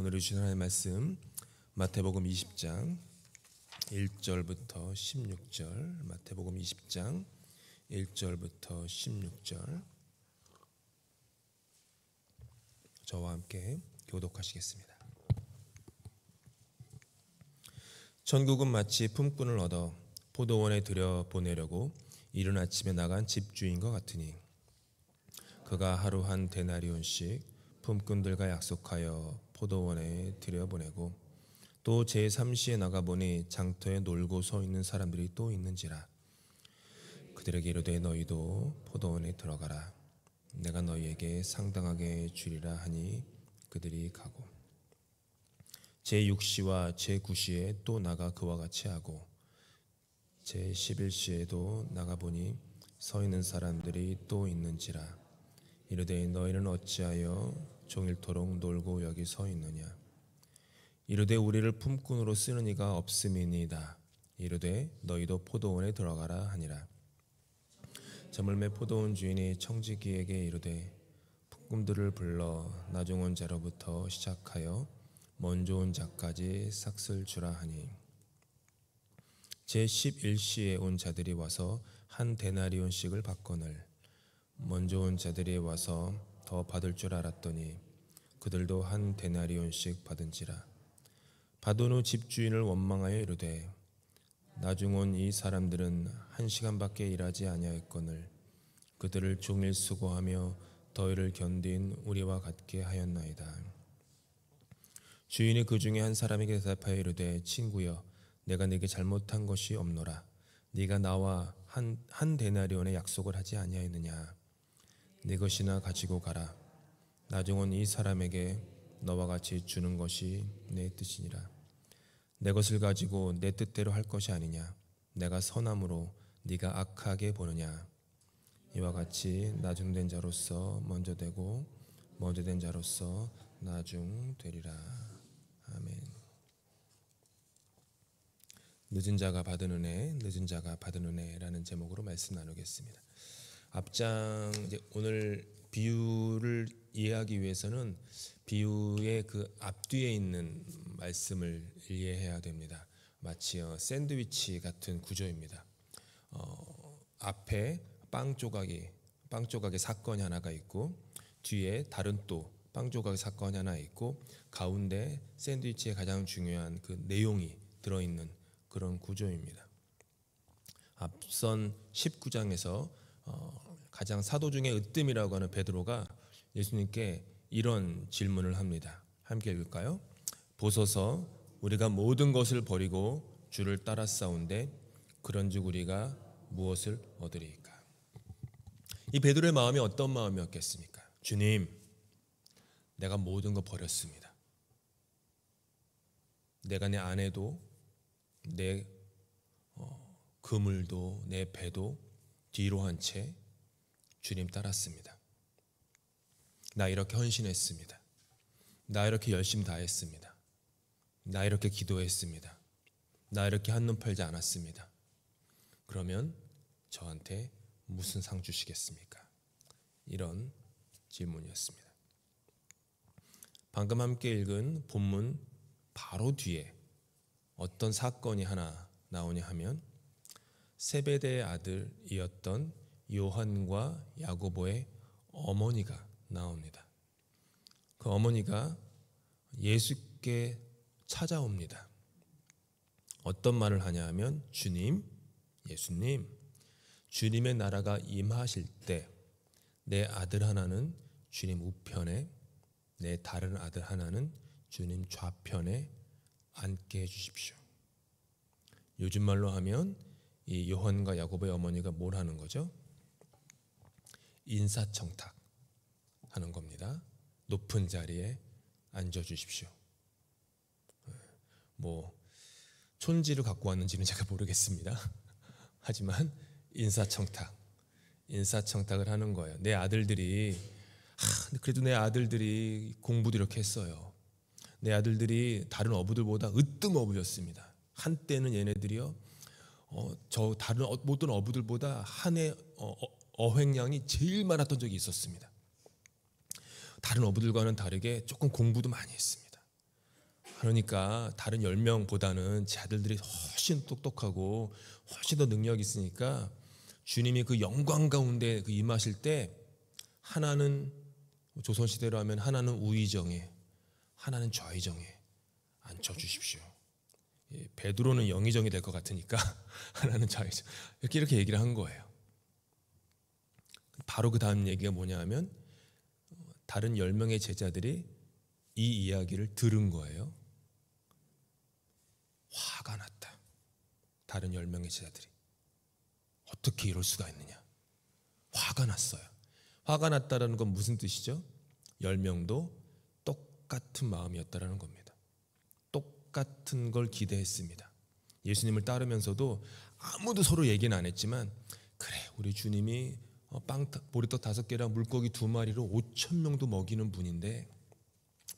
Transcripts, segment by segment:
오늘 주신 하나님의 말씀 마태복음 20장 1절부터 16절. 마태복음 20장 1절부터 16절. 저와 함께 교독하시겠습니다. 천국은 마치 품꾼을 얻어 포도원에 들여 보내려고 이른 아침에 나간 집주인과 같으니 그가 하루 한 데나리온씩 품꾼들과 약속하여 포도원에 들여보내고 또 제3시에 나가보니 장터에 놀고 서 있는 사람들이 또 있는지라. 그들에게 이르되 너희도 포도원에 들어가라. 내가 너희에게 상당하게 주리라 하니 그들이 가고 제6시와 제9시에 또 나가 그와 같이 하고 제11시에도 나가보니 서 있는 사람들이 또 있는지라. 이르되 너희는 어찌하여 종일토록 놀고 여기 서 있느냐. 이르되 우리를 품꾼으로 쓰는 이가 없음이니이다. 이르되 너희도 포도원에 들어가라 하니라. 저물매 포도원 주인이 청지기에게 이르되 품꾼들을 불러 나중 온 자로부터 시작하여 먼저 온 자까지 삭슬 주라 하니 제11시에 온 자들이 와서 한 데나리온씩을 받거늘 먼저 온 자들이 와서 더 받을 줄 알았더니 그들도 한 데나리온씩 받은지라. 받은 후 집주인을 원망하여 이르되 나중 온 이 사람들은 1시간밖에 일하지 아니하였거늘 그들을 종일 수고하며 더위를 견딘 우리와 같게 하였나이다. 주인이 그 중에 한 사람에게 대답하여 이르되 친구여 내가 네게 잘못한 것이 없노라. 네가 나와 한 데나리온의 약속을 하지 아니하였느냐. 네 것이나 가지고 가라. 나중 온 이 사람에게 너와 같이 주는 것이 내 뜻이니라. 내 것을 가지고 내 뜻대로 할 것이 아니냐. 내가 선함으로 네가 악하게 보느냐. 이와 같이 나중된 자로서 먼저 되고 먼저 된 자로서 나중되리라. 아멘. 늦은 자가 받은 은혜, 늦은 자가 받은 은혜라는 제목으로 말씀 나누겠습니다. 앞장 오늘 비유를 이해하기 위해서는 비유의 그 앞뒤에 있는 말씀을 이해해야 됩니다. 마치 샌드위치 같은 구조입니다. 앞에 빵 조각의 사건이 하나가 있고 뒤에 다른 또 빵 조각의 사건이 하나 있고 가운데 샌드위치의 가장 중요한 그 내용이 들어있는 그런 구조입니다. 앞선 19장에서 가장 사도 중에 으뜸이라고 하는 베드로가 예수님께 이런 질문을 합니다. 함께 읽을까요? 보소서 우리가 모든 것을 버리고 주를 따랐사온데 그런즉 우리가 무엇을 얻으리이까? 이 베드로의 마음이 어떤 마음이었겠습니까? 주님, 내가 모든 거 버렸습니다. 내가 내 아내도 내 그물도 내 배도 뒤로 한 채 주님 따랐습니다. 나 이렇게 헌신했습니다. 나 이렇게 열심히 다했습니다. 나 이렇게 기도했습니다. 나 이렇게 한눈 팔지 않았습니다. 그러면 저한테 무슨 상 주시겠습니까? 이런 질문이었습니다. 방금 함께 읽은 본문 바로 뒤에 어떤 사건이 하나 나오냐 하면 세베대의 아들이었던 요한과 야고보의 어머니가 나옵니다. 그 어머니가 예수께 찾아옵니다. 어떤 말을 하냐 하면 예수님, 주님의 나라가 임하실 때 내 아들 하나는 주님 우편에 내 다른 아들 하나는 주님 좌편에 앉게 해주십시오. 요즘 말로 하면 이 요한과 야고보의 어머니가 뭘 하는 거죠? 인사청탁 하는 겁니다. 높은 자리에 앉아주십시오. 촌지를 갖고 왔는지는 제가 모르겠습니다. 하지만 인사청탁을 하는 거예요. 내 아들들이 그래도 내 아들들이 공부도 이렇게 했어요. 내 아들들이 다른 어부들보다 으뜸 어부였습니다. 한때는 얘네들이요 저 다른 모든 어부들보다 한 해 어획량이 제일 많았던 적이 있었습니다. 다른 어부들과는 다르게 조금 공부도 많이 했습니다. 그러니까 다른 10명보다는 제 아들들이 훨씬 똑똑하고 훨씬 더 능력이 있으니까 주님이 그 영광 가운데 그 임하실 때 하나는 조선시대로 하면 하나는 우의정에 하나는 좌의정에 앉혀주십시오. 베드로는 영의정이 될 것 같으니까 하나는 좌의정 이렇게 얘기를 한 거예요. 바로 그 다음 얘기가 뭐냐 하면 다른 10명의 제자들이 이 이야기를 들은 거예요. 화가 났다. 다른 10명의 제자들이 어떻게 이럴 수가 있느냐. 화가 났어요. 화가 났다는 건 무슨 뜻이죠? 10명도 똑같은 마음이었다라는 겁니다. 똑같은 걸 기대했습니다. 예수님을 따르면서도 아무도 서로 얘기는 안 했지만 그래 우리 주님이 보리떡 5개랑 물고기 2마리로 5,000명도 먹이는 분인데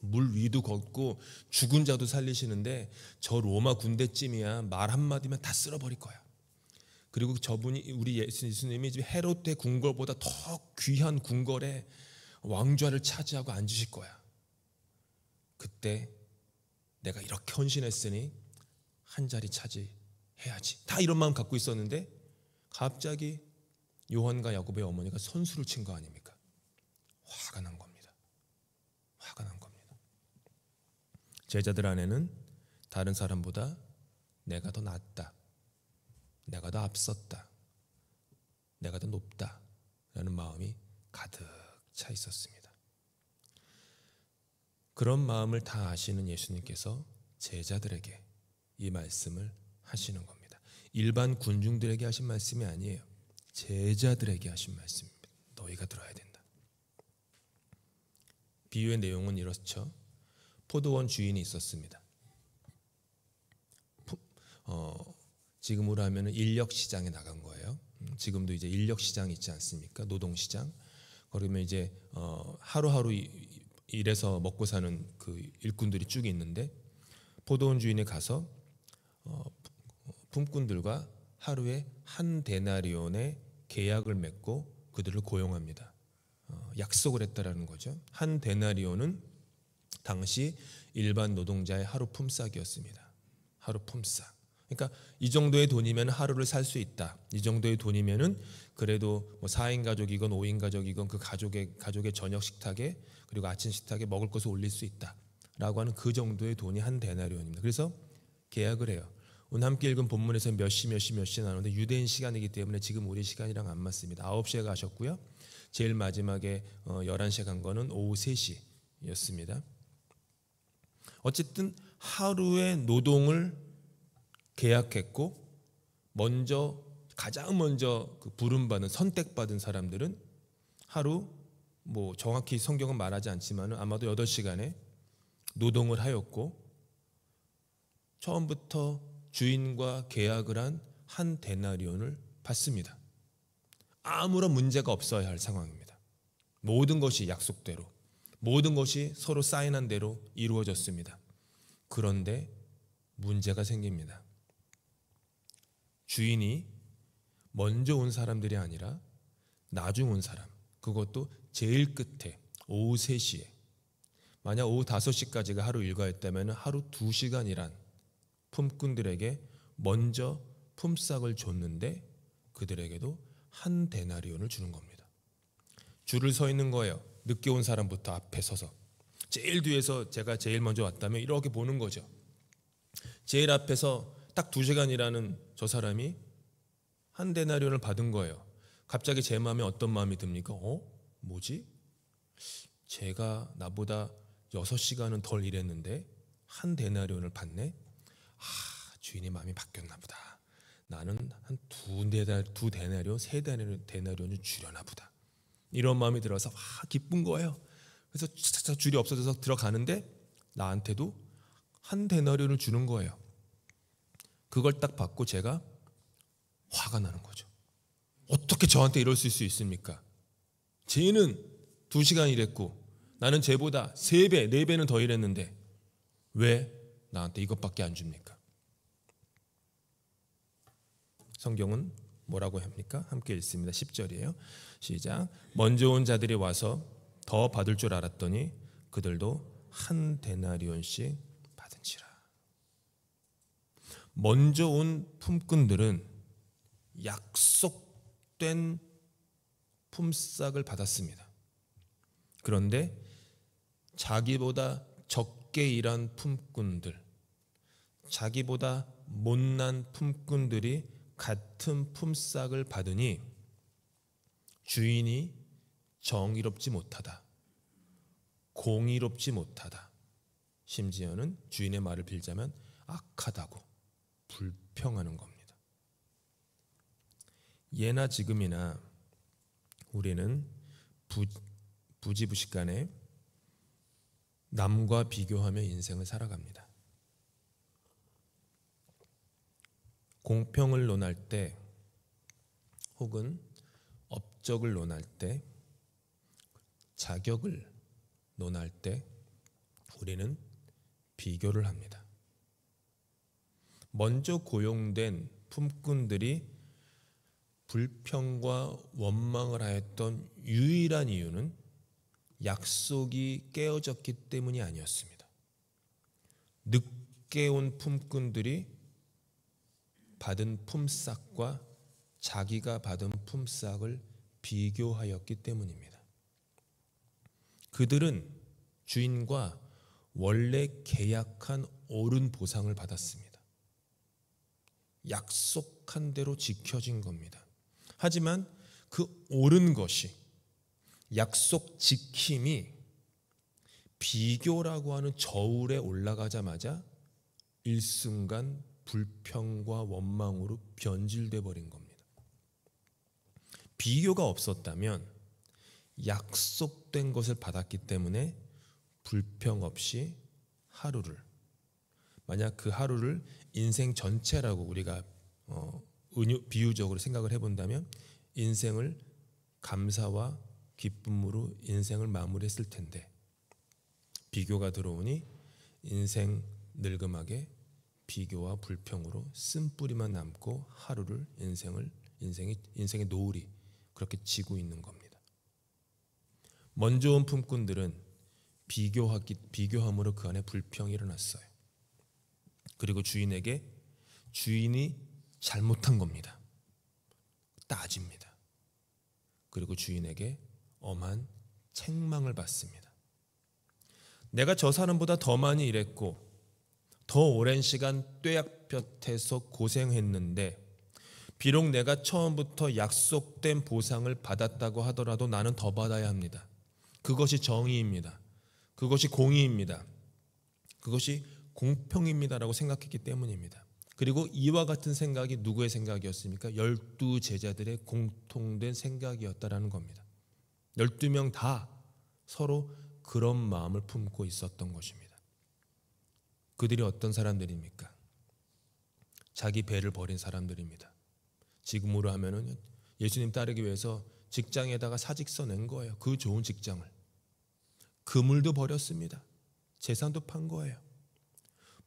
물 위도 걷고 죽은 자도 살리시는데 저 로마 군대쯤이야 말 한마디면 다 쓸어버릴 거야. 그리고 저분이 우리 예수님이 헤롯 때 궁궐보다 더 귀한 궁궐에 왕좌를 차지하고 앉으실 거야. 그때 내가 이렇게 헌신했으니 한 자리 차지해야지. 다 이런 마음 갖고 있었는데 갑자기 요한과 야곱의 어머니가 선수를 친 거 아닙니까? 화가 난 겁니다. 화가 난 겁니다. 제자들 안에는 다른 사람보다 내가 더 낫다, 내가 더 앞섰다, 내가 더 높다 라는 마음이 가득 차 있었습니다. 그런 마음을 다 아시는 예수님께서 제자들에게 이 말씀을 하시는 겁니다. 일반 군중들에게 하신 말씀이 아니에요. 제자들에게 하신 말씀입니다. 너희가 들어야 된다. 비유의 내용은 이렇죠. 포도원 주인이 있었습니다. 지금으로 하면 인력 시장에 나간 거예요. 지금도 이제 인력 시장이 있지 않습니까? 노동 시장. 그러면 이제 하루하루 일해서 먹고 사는 그 일꾼들이 쭉 있는데 포도원 주인이 가서 품꾼들과 하루에 한 데나리온의 계약을 맺고 그들을 고용합니다. 약속을 했다라는 거죠. 한 데나리온은 당시 일반 노동자의 하루 품삯이었습니다. 하루 품삯. 그러니까 이 정도의 돈이면 하루를 살 수 있다. 이 정도의 돈이면은 그래도 뭐 4인 가족이건 5인 가족이건 그 가족의 저녁 식탁에 그리고 아침 식탁에 먹을 것을 올릴 수 있다라고 하는 그 정도의 돈이 한 데나리온입니다. 그래서 계약을 해요. 오늘 함께 읽은 본문에서 몇 시 나오는데 유대인 시간이기 때문에 지금 우리 시간이랑 안 맞습니다. 9시에 가셨고요. 제일 마지막에 11시에 간 거는 오후 3시였습니다. 어쨌든 하루의 노동을 계약했고 가장 먼저 그 부름받은 선택받은 사람들은 하루 뭐 정확히 성경은 말하지 않지만 아마도 8시간의 노동을 하였고 처음부터 주인과 계약을 한 데나리온을 받습니다. 아무런 문제가 없어야 할 상황입니다. 모든 것이 약속대로 모든 것이 서로 사인한 대로 이루어졌습니다. 그런데 문제가 생깁니다. 주인이 먼저 온 사람들이 아니라 나중 온 사람, 그것도 제일 끝에 오후 3시에 만약 오후 5시까지가 하루 일과였다면 하루 2시간 일한 품꾼들에게 먼저 품삯을 줬는데 그들에게도 한 데나리온을 주는 겁니다. 줄을 서 있는 거예요. 늦게 온 사람부터 앞에 서서 제일 뒤에서 제가 제일 먼저 왔다면 이렇게 보는 거죠. 제일 앞에서 딱 2시간 일하는 저 사람이 한 데나리온을 받은 거예요. 갑자기 제 마음에 어떤 마음이 듭니까? 뭐지? 제가 나보다 6시간은 덜 일했는데 한 데나리온을 받네? 주인의 마음이 바뀌었나 보다. 나는 한 두 데나리온, 3데나리온을 주려나 보다. 이런 마음이 들어서 기쁜 거예요. 그래서 차차차 줄이 없어져서 들어가는데 나한테도 한 데나리온을 주는 거예요. 그걸 딱 받고 제가 화가 나는 거죠. 어떻게 저한테 이럴 수 있습니까? 쟤는 2시간 일했고 나는 쟤보다 3배, 4배는 더 일했는데 왜 나한테 이것밖에 안 줍니까? 성경은 뭐라고 합니까? 함께 읽습니다. 10절이에요. 시작. 먼저 온 자들이 와서 더 받을 줄 알았더니 그들도 한 데나리온씩 받은지라. 먼저 온 품꾼들은 약속된 품삯을 받았습니다. 그런데 자기보다 적게 일한 품꾼들, 자기보다 못난 품꾼들이 같은 품삯을 받으니 주인이 정의롭지 못하다, 공의롭지 못하다, 심지어는 주인의 말을 빌자면 악하다고 불평하는 겁니다. 예나 지금이나 우리는 부지부식간에 남과 비교하며 인생을 살아갑니다. 공평을 논할 때 혹은 업적을 논할 때, 자격을 논할 때 우리는 비교를 합니다. 먼저 고용된 품꾼들이 불평과 원망을 하였던 유일한 이유는 약속이 깨어졌기 때문이 아니었습니다. 늦게 온 품꾼들이 받은 품삯과 자기가 받은 품삯을 비교하였기 때문입니다. 그들은 주인과 원래 계약한 옳은 보상을 받았습니다. 약속한 대로 지켜진 겁니다. 하지만 그 옳은 것이, 약속 지킴이 비교라고 하는 저울에 올라가자마자 일순간 불평과 원망으로 변질돼 버린 겁니다. 비교가 없었다면 약속된 것을 받았기 때문에 불평 없이 하루를, 만약 그 하루를 인생 전체라고 우리가 비유적으로 생각을 해본다면 인생을 감사와 기쁨으로 인생을 마무리했을 텐데, 비교가 들어오니 인생 늙음하게 비교와 불평으로 쓴뿌리만 남고 하루를 인생의 노을이 그렇게 지고 있는 겁니다. 먼저 온 품꾼들은 비교함으로 그 안에 불평이 일어났어요. 그리고 주인에게 주인이 잘못한 겁니다. 따집니다. 그리고 주인에게 엄한 책망을 받습니다. 내가 저 사람보다 더 많이 일했고 더 오랜 시간 뙤약볕에서 고생했는데 비록 내가 처음부터 약속된 보상을 받았다고 하더라도 나는 더 받아야 합니다. 그것이 정의입니다. 그것이 공의입니다. 그것이 공평입니다라고 생각했기 때문입니다. 그리고 이와 같은 생각이 누구의 생각이었습니까? 12 제자들의 공통된 생각이었다라는 겁니다. 12명 다 서로 그런 마음을 품고 있었던 것입니다. 그들이 어떤 사람들입니까? 자기 배를 버린 사람들입니다. 지금으로 하면은 예수님 따르기 위해서 직장에다가 사직서 낸 거예요. 그 좋은 직장을. 그물도 버렸습니다. 재산도 판 거예요.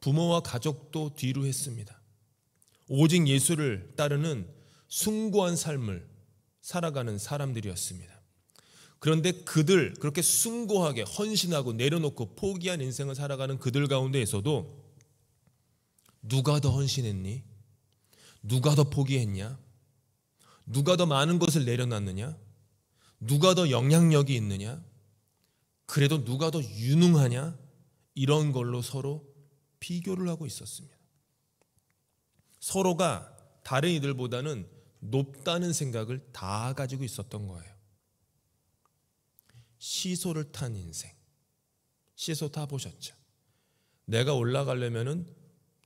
부모와 가족도 뒤로 했습니다. 오직 예수를 따르는 숭고한 삶을 살아가는 사람들이었습니다. 그런데 그들, 그렇게 숭고하게 헌신하고 내려놓고 포기한 인생을 살아가는 그들 가운데에서도 누가 더 헌신했니? 누가 더 포기했냐? 누가 더 많은 것을 내려놨느냐? 누가 더 영향력이 있느냐? 그래도 누가 더 유능하냐? 이런 걸로 서로 비교를 하고 있었습니다. 서로가 다른 이들보다는 높다는 생각을 다 가지고 있었던 거예요. 시소를 탄 인생. 시소 타보셨죠? 내가 올라가려면은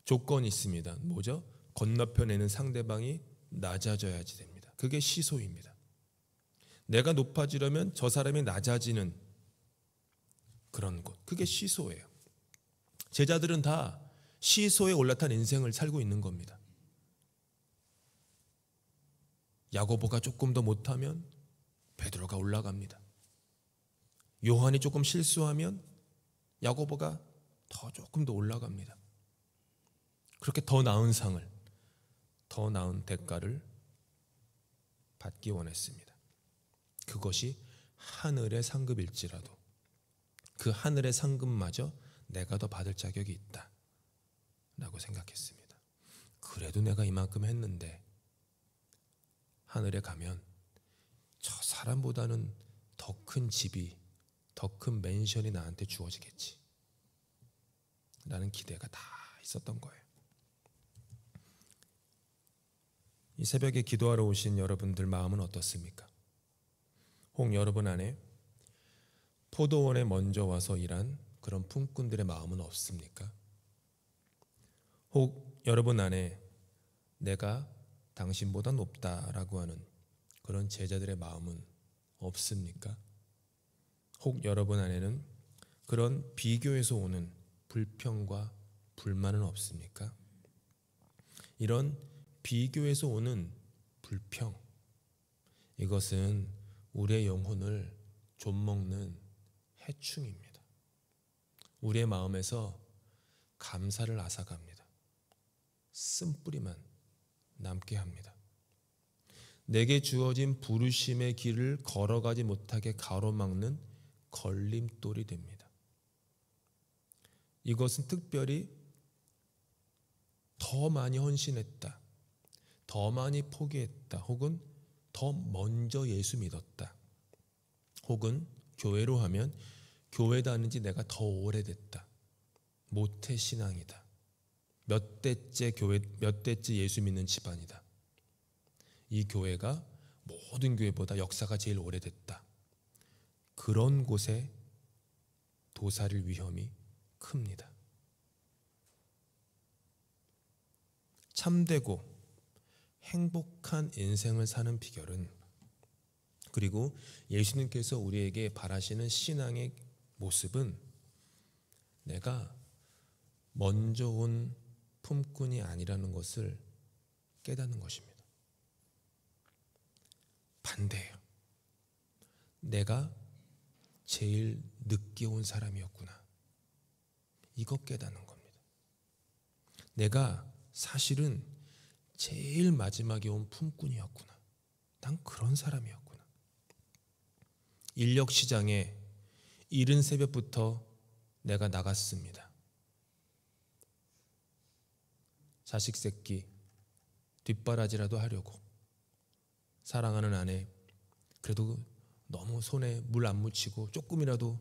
조건이 있습니다. 뭐죠? 건너편에 있는 상대방이 낮아져야지 됩니다. 그게 시소입니다. 내가 높아지려면 저 사람이 낮아지는 그런 곳. 그게 시소예요. 제자들은 다 시소에 올라탄 인생을 살고 있는 겁니다. 야고보가 조금 더 못하면 베드로가 올라갑니다. 요한이 조금 실수하면 야고보가 조금 더 올라갑니다. 그렇게 더 나은 상을, 더 나은 대가를 받기 원했습니다. 그것이 하늘의 상급일지라도 그 하늘의 상급마저 내가 더 받을 자격이 있다. 라고 생각했습니다. 그래도 내가 이만큼 했는데 하늘에 가면 저 사람보다는 더 큰 집이, 더 큰 맨션이 나한테 주어지겠지 라는 기대가 다 있었던 거예요. 이 새벽에 기도하러 오신 여러분들 마음은 어떻습니까? 혹 여러분 안에 포도원에 먼저 와서 일한 그런 품꾼들의 마음은 없습니까? 혹 여러분 안에 내가 당신보다 높다라고 하는 그런 제자들의 마음은 없습니까? 혹 여러분 안에는 그런 비교에서 오는 불평과 불만은 없습니까? 이런 비교에서 오는 불평, 이것은 우리의 영혼을 좀먹는 해충입니다. 우리의 마음에서 감사를 앗아갑니다. 쓴뿌리만 남게 합니다. 내게 주어진 부르심의 길을 걸어가지 못하게 가로막는 걸림돌이 됩니다. 이것은 특별히 더 많이 헌신했다, 더 많이 포기했다, 혹은 더 먼저 예수 믿었다, 혹은 교회로 하면 교회 다닌 지 내가 더 오래됐다, 모태신앙이다, 몇 대째 예수 믿는 집안이다, 이 교회가 모든 교회보다 역사가 제일 오래됐다, 그런 곳에 도사릴 위험이 큽니다. 참되고 행복한 인생을 사는 비결은, 그리고 예수님께서 우리에게 바라시는 신앙의 모습은 내가 먼저 온 품꾼이 아니라는 것을 깨닫는 것입니다. 반대예요. 내가 제일 늦게 온 사람이었구나, 이거 깨닫는 겁니다. 내가 사실은 제일 마지막에 온 품꾼이었구나, 난 그런 사람이었구나. 인력시장에 이른 새벽부터 내가 나갔습니다. 자식 새끼 뒷바라지라도 하려고, 사랑하는 아내 그래도 너무 손에 물 안 묻히고 조금이라도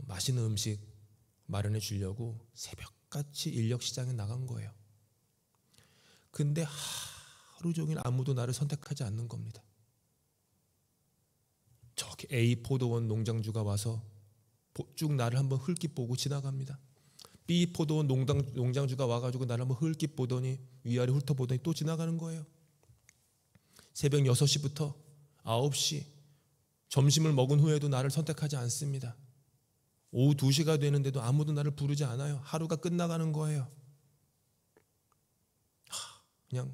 맛있는 음식 마련해 주려고 새벽같이 인력시장에 나간 거예요. 근데 하루 종일 아무도 나를 선택하지 않는 겁니다. 저기 A 포도원 농장주가 와서 쭉 나를 한번 흘낏 보고 지나갑니다. B 포도원 농장주가 와가지고 나를 한번 흘낏 보더니 위아래 훑어보더니 또 지나가는 거예요. 새벽 6시부터 9시 점심을 먹은 후에도 나를 선택하지 않습니다. 오후 2시가 되는데도 아무도 나를 부르지 않아요. 하루가 끝나가는 거예요. 그냥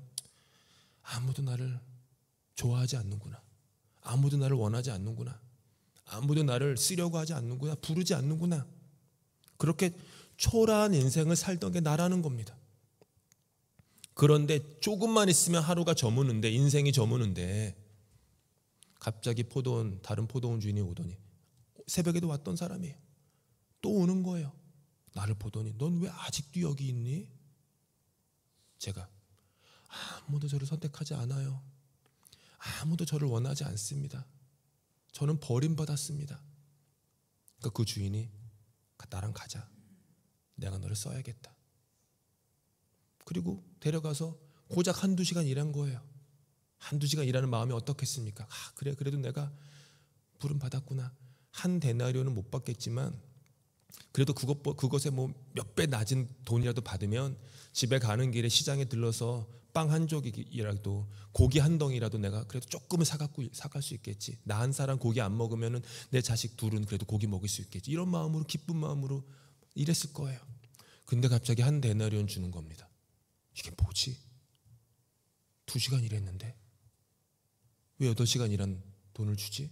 아무도 나를 좋아하지 않는구나, 아무도 나를 원하지 않는구나, 아무도 나를 쓰려고 하지 않는구나, 부르지 않는구나, 그렇게 초라한 인생을 살던 게 나라는 겁니다. 그런데 조금만 있으면 하루가 저무는데, 인생이 저무는데 갑자기 다른 포도원 주인이 오더니, 새벽에도 왔던 사람이에요. 또 오는 거예요. 나를 보더니 넌 왜 아직도 여기 있니? 제가 아무도 저를 선택하지 않아요. 아무도 저를 원하지 않습니다. 저는 버림받았습니다. 그러니까 그 주인이 나랑 가자, 내가 너를 써야겠다. 그리고 데려가서 고작 1-2시간 일한 거예요. 1-2시간 일하는 마음이 어떻겠습니까? 그래, 그래도 내가 부름 받았구나. 한 데나리온은 못 받겠지만 그래도 그것에 뭐 몇 배 낮은 돈이라도 받으면 집에 가는 길에 시장에 들러서 빵 한 조각이라도, 고기 한 덩이라도 내가 그래도 조금은 사갈 수 있겠지. 나 한 사람 고기 안 먹으면은 내 자식 둘은 그래도 고기 먹을 수 있겠지. 이런 마음으로, 기쁜 마음으로 일했을 거예요. 근데 갑자기 한 데나리온 주는 겁니다. 이게 뭐지? 2시간 일했는데 왜 8시간 일한 돈을 주지?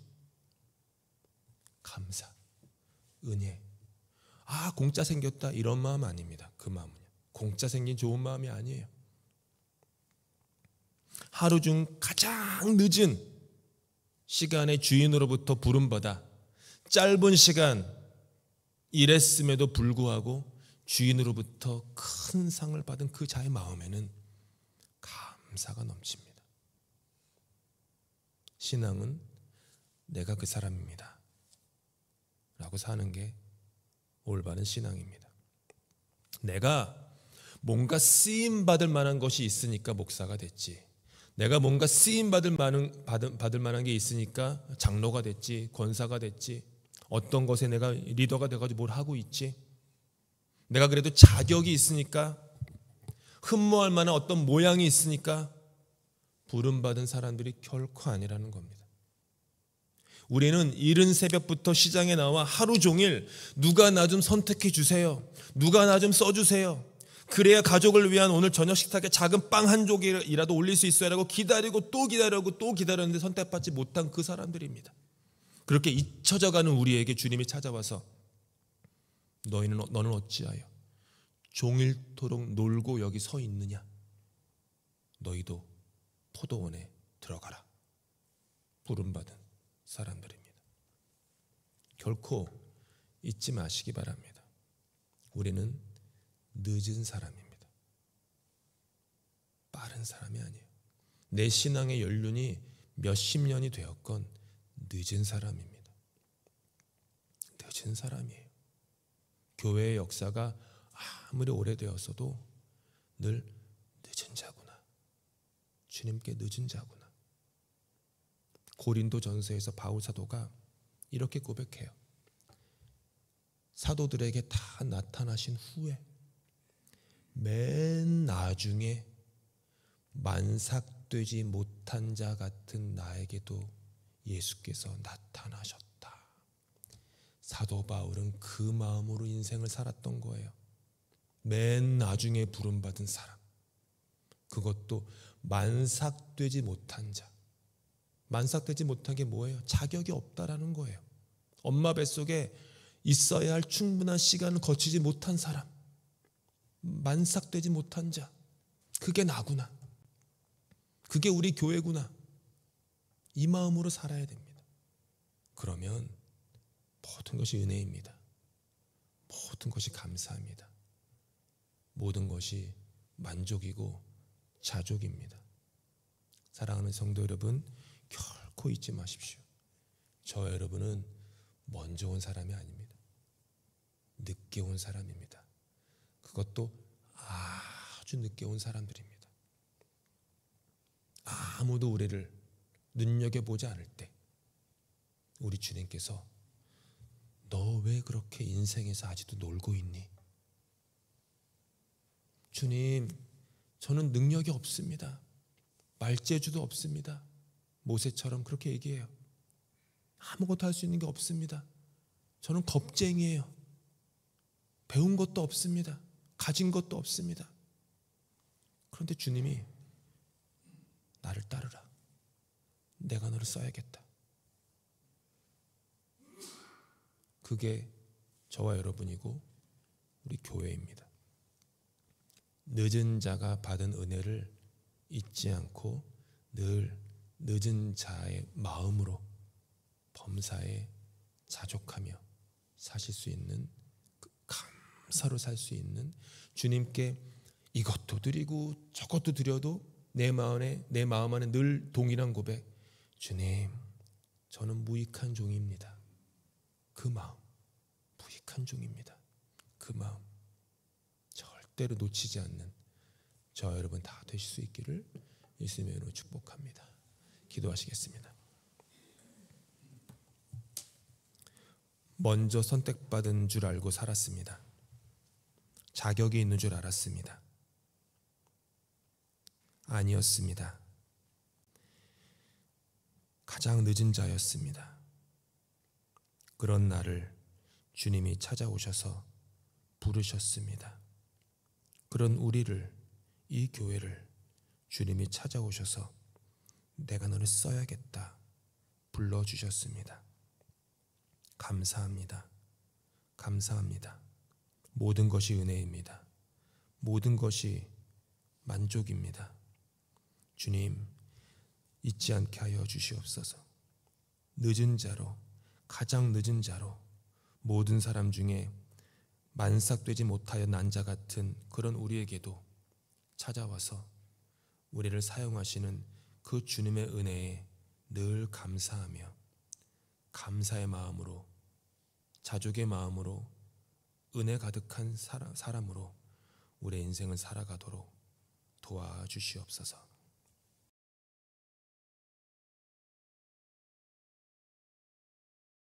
감사, 은혜. 공짜 생겼다, 이런 마음 아닙니다. 그 마음은요, 공짜 생긴 좋은 마음이 아니에요. 하루 중 가장 늦은 시간에 주인으로부터 부름받아 짧은 시간 일했음에도 불구하고 주인으로부터 큰 큰 상을 받은 그 자의 마음에는 감사가 넘칩니다. 신앙은 내가 그 사람입니다 라고 사는 게 올바른 신앙입니다. 내가 뭔가 쓰임받을 만한 것이 있으니까 목사가 됐지, 내가 뭔가 쓰임받을 만한 게 있으니까 장로가 됐지, 권사가 됐지, 어떤 것에 내가 리더가 돼가지고 뭘 하고 있지, 내가 그래도 자격이 있으니까, 흠모할 만한 어떤 모양이 있으니까 부름받은 사람들이 결코 아니라는 겁니다. 우리는 이른 새벽부터 시장에 나와 하루 종일 누가 나 좀 선택해 주세요, 누가 나 좀 써주세요, 그래야 가족을 위한 오늘 저녁 식탁에 작은 빵 한 조각이라도 올릴 수 있어요라고 기다리고 또 기다리고 또 기다렸는데 선택받지 못한 그 사람들입니다. 그렇게 잊혀져가는 우리에게 주님이 찾아와서 너는 어찌하여 종일토록 놀고 여기 서 있느냐, 너희도 포도원에 들어가라. 부름받은 사람들입니다. 결코 잊지 마시기 바랍니다. 우리는 늦은 사람입니다. 빠른 사람이 아니에요. 내 신앙의 연륜이 몇십 년이 되었건 늦은 사람입니다. 늦은 사람이에요. 교회의 역사가 아무리 오래되었어도 늘 늦은 자구나, 주님께 늦은 자구나. 고린도 전서에서 바울 사도가 이렇게 고백해요. 사도들에게 다 나타나신 후에 맨 나중에 만삭되지 못한 자 같은 나에게도 예수께서 나타나셨다. 사도 바울은 그 마음으로 인생을 살았던 거예요. 맨 나중에 부름받은 사람, 그것도 만삭되지 못한 자. 만삭되지 못한 게 뭐예요? 자격이 없다라는 거예요. 엄마 뱃속에 있어야 할 충분한 시간을 거치지 못한 사람, 만삭되지 못한 자, 그게 나구나, 그게 우리 교회구나, 이 마음으로 살아야 됩니다. 그러면 모든 것이 은혜입니다. 모든 것이 감사합니다. 모든 것이 만족이고 자족입니다. 사랑하는 성도 여러분, 결코 잊지 마십시오. 저 여러분은 먼저 온 사람이 아닙니다. 늦게 온 사람입니다. 그것도 아주 늦게 온 사람들입니다. 아무도 우리를 눈여겨보지 않을 때 우리 주님께서 너 왜 그렇게 인생에서 아직도 놀고 있니? 주님, 저는 능력이 없습니다. 말재주도 없습니다. 모세처럼 그렇게 얘기해요. 아무것도 할 수 있는 게 없습니다. 저는 겁쟁이에요. 배운 것도 없습니다. 가진 것도 없습니다. 그런데 주님이 나를 따르라. 내가 너를 써야겠다. 그게 저와 여러분이고 우리 교회입니다. 늦은 자가 받은 은혜를 잊지 않고 늘 늦은 자의 마음으로 범사에 자족하며 사실 수 있는, 감사로 살 수 있는, 주님께 이것도 드리고 저것도 드려도 내 마음 안에 늘 동일한 고백, 주님, 저는 무익한 종입니다. 그 마음, 무익한 종입니다. 그 마음 절대로 놓치지 않는 저 여러분 다 되실 수 있기를 예수님의 이름으로 축복합니다. 기도하시겠습니다. 먼저 선택받은 줄 알고 살았습니다. 자격이 있는 줄 알았습니다. 아니었습니다. 가장 늦은 자였습니다. 그런 나를 주님이 찾아오셔서 부르셨습니다. 그런 우리를, 이 교회를 주님이 찾아오셔서 내가 너를 써야겠다 불러주셨습니다. 감사합니다. 감사합니다. 모든 것이 은혜입니다. 모든 것이 만족입니다. 주님, 잊지 않게 하여 주시옵소서. 늦은 자로, 가장 늦은 자로 모든 사람 중에 만삭되지 못하여 난자 같은 그런 우리에게도 찾아와서 우리를 사용하시는 그 주님의 은혜에 늘 감사하며 감사의 마음으로, 자족의 마음으로, 은혜 가득한 사람으로 우리의 인생을 살아가도록 도와주시옵소서.